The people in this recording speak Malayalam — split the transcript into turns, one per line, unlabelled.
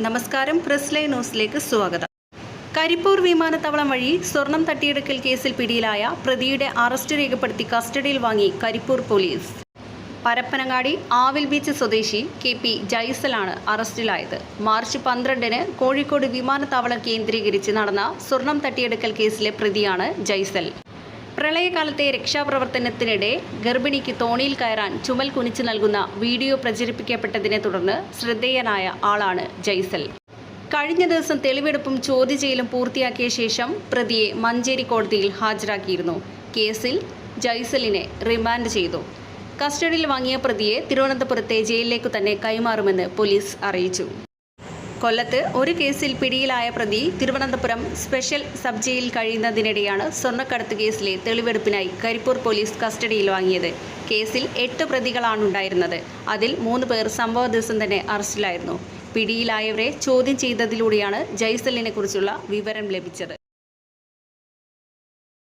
നമസ്കാരം. പ്രസ് ലൈവ് ന്യൂസിലേക്ക് സ്വാഗതം. കരിപ്പൂർ വിമാനത്താവളം വഴി സ്വർണം തട്ടിയെടുക്കൽ കേസിൽ പിടിയിലായ പ്രതിയുടെ അറസ്റ്റ് രേഖപ്പെടുത്തി കസ്റ്റഡിയിൽ വാങ്ങി കരിപ്പൂർ പോലീസ്. പരപ്പനങ്ങാടി ആവിൽ ബീച്ച് സ്വദേശി KP ജയ്സലാണ് അറസ്റ്റിലായത്. മാർച്ച് 12-ന് കോഴിക്കോട് വിമാനത്താവളം കേന്ദ്രീകരിച്ച് നടന്ന സ്വർണം തട്ടിയെടുക്കൽ കേസിലെ പ്രതിയാണ് ജയ്സൽ. പ്രളയകാലത്തെ രക്ഷാപ്രവർത്തനത്തിനിടെ ഗർഭിണിക്ക് തോണിയിൽ കയറാൻ ചുമൽ കുനിച്ചു നൽകുന്ന വീഡിയോ പ്രചരിപ്പിക്കപ്പെട്ടതിനെ തുടർന്ന് ശ്രദ്ധേയനായ ആളാണ് ജയ്സൽ. കഴിഞ്ഞ ദിവസം തെളിവെടുപ്പും ചോദ്യം ചെയ്യലും പൂർത്തിയാക്കിയ ശേഷം പ്രതിയെ മഞ്ചേരി കോടതിയിൽ ഹാജരാക്കിയിരുന്നു. കേസിൽ ജയ്സലിനെ റിമാൻഡ് ചെയ്തു. കസ്റ്റഡിയിൽ വാങ്ങിയ പ്രതിയെ തിരുവനന്തപുരത്തെ ജയിലിലേക്കു തന്നെ കൈമാറുമെന്ന് പോലീസ് അറിയിച്ചു. കൊല്ലത്ത് ഒരു കേസിൽ പിടിയിലായ പ്രതി തിരുവനന്തപുരം സ്പെഷ്യൽ സബ് ജയിലിൽ കഴിയുന്നതിനിടെയാണ് സ്വർണ്ണക്കടത്ത് കേസിലെ തെളിവെടുപ്പിനായി കരിപ്പൂർ പോലീസ് കസ്റ്റഡിയിൽ വാങ്ങിയത്. കേസിൽ 8 പ്രതികളാണുണ്ടായിരുന്നത്. അതിൽ 3 പേർ സംഭവ ദിവസം തന്നെ അറസ്റ്റിലായിരുന്നു. പിടിയിലായവരെ ചോദ്യം ചെയ്തതിലൂടെയാണ് ജയ്സലിനെ കുറിച്ചുള്ള വിവരം ലഭിച്ചത്.